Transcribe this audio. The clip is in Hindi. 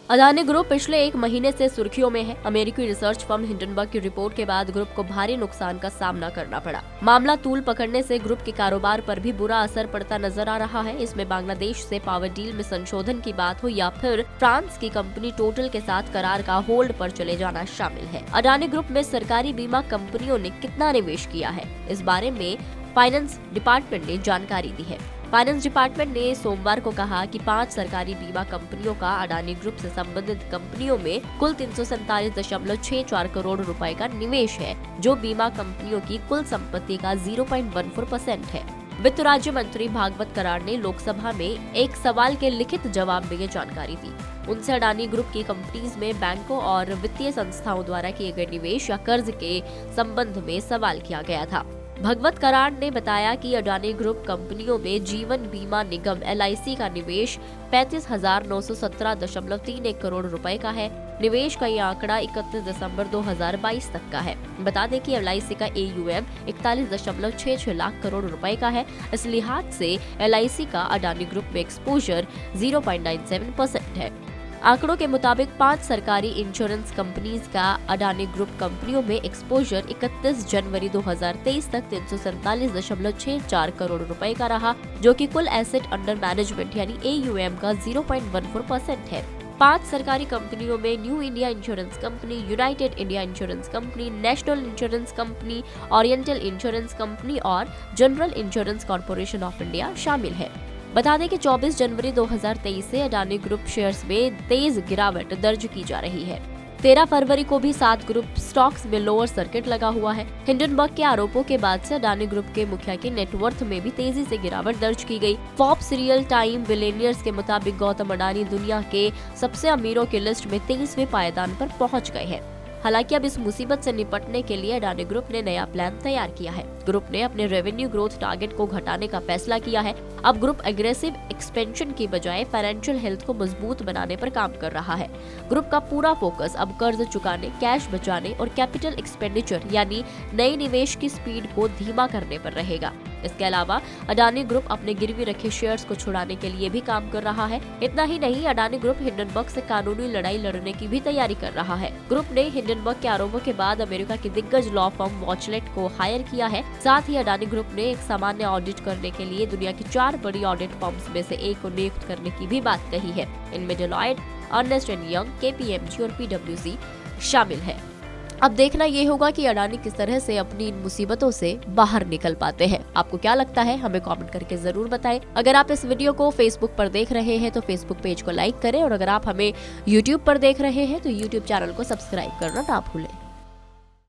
अडानी ग्रुप पिछले एक महीने से सुर्खियों में है। अमेरिकी रिसर्च फर्म हिंडनबर्ग की रिपोर्ट के बाद ग्रुप को भारी नुकसान का सामना करना पड़ा। मामला तूल पकड़ने से ग्रुप के कारोबार पर भी बुरा असर पड़ता नजर आ रहा है। इसमें बांग्लादेश से पावर डील में संशोधन की बात हो या फिर फ्रांस की कंपनी टोटल के साथ करार का होल्ड पर चले जाना शामिल है। अडानी ग्रुप में सरकारी बीमा कंपनियों ने कितना निवेश किया है, इस बारे में फाइनेंस डिपार्टमेंट ने जानकारी दी है। फाइनेंस डिपार्टमेंट ने सोमवार को कहा कि 5 सरकारी बीमा कंपनियों का अडानी ग्रुप से संबंधित कंपनियों में कुल 347.64 करोड़ रुपए का निवेश है, जो बीमा कंपनियों की कुल संपत्ति का 0.14% है। वित्त राज्य मंत्री भागवत कराड़ ने लोकसभा में एक सवाल के लिखित जवाब में ये जानकारी दी। उनसे अडानी ग्रुप की कंपनीज में बैंकों और वित्तीय संस्थाओं द्वारा किए गए निवेश या कर्ज के संबंध में सवाल किया गया था। भगवत कराड़ ने बताया कि अडानी ग्रुप कंपनियों में जीवन बीमा निगम LIC का निवेश 35,917.31 करोड़ रुपए का है। निवेश का ये आंकड़ा 31 दिसंबर 2022 तक का है। बता दें कि LIC का AUM 41.66 लाख करोड़ रुपए का है। इस लिहाज से LIC का अडानी ग्रुप में एक्सपोजर 0.97% है। आंकड़ों के मुताबिक 5 सरकारी इंश्योरेंस कंपनीज का अडानी ग्रुप कंपनियों में एक्सपोजर 31 जनवरी 2023 तक 347.64 करोड़ रुपए का रहा, जो कि कुल एसेट अंडर मैनेजमेंट यानी AUM का 0.14% है। 5 सरकारी कंपनियों में new India insurance company, united India insurance company, national insurance company, oriental insurance company और general insurance corporation of India शामिल है। बता दें कि 24 जनवरी 2023 से अडानी ग्रुप शेयर्स में तेज गिरावट दर्ज की जा रही है। 13 फरवरी को भी 7 ग्रुप स्टॉक्स में लोअर सर्किट लगा हुआ है। हिंडनबर्ग के आरोपों के बाद से अडानी ग्रुप के मुखिया की नेटवर्थ में भी तेजी से गिरावट दर्ज की गई। फॉर्ब्स रियल टाइम बिलियनियर्स के मुताबिक गौतम अडानी दुनिया के सबसे अमीरों की लिस्ट में 23वें पायदान पर पहुंच गए हैं। हालांकि अब इस मुसीबत से निपटने के लिए अडानी ग्रुप ने नया प्लान तैयार किया है। ग्रुप ने अपने रेवेन्यू ग्रोथ टारगेट को घटाने का फैसला किया है। अब ग्रुप एग्रेसिव एक्सपेंशन की बजाय फाइनेंशियल हेल्थ को मजबूत बनाने पर काम कर रहा है। ग्रुप का पूरा फोकस अब कर्ज चुकाने, कैश बचाने और कैपिटल एक्सपेंडिचर यानी नए निवेश की स्पीड को धीमा करने पर रहेगा। इसके अलावा अडानी ग्रुप अपने गिरवी रखे शेयर्स को छुड़ाने के लिए भी काम कर रहा है। इतना ही नहीं, अडानी ग्रुप हिंडनबर्ग से कानूनी लड़ाई लड़ने की भी तैयारी कर रहा है। ग्रुप ने हिंडनबर्ग के आरोपों के बाद अमेरिका की दिग्गज लॉ फर्म वॉचलेट को हायर किया है। साथ ही अडानी ग्रुप ने एक सामान्य ऑडिट करने के लिए दुनिया की 4 बड़ी ऑडिट फर्म्स में से एक को नियुक्त करने की भी बात कही है। इनमें Deloitte, Ernst and Young, KPMG और PwC शामिल है। अब देखना ये होगा कि अडानी किस तरह से अपनी इन मुसीबतों से बाहर निकल पाते हैं। आपको क्या लगता है, हमें कमेंट करके जरूर बताएं। अगर आप इस वीडियो को फेसबुक पर देख रहे हैं तो फेसबुक पेज को लाइक करें और अगर आप हमें यूट्यूब पर देख रहे हैं तो यूट्यूब चैनल को सब्सक्राइब करना ना भूलें।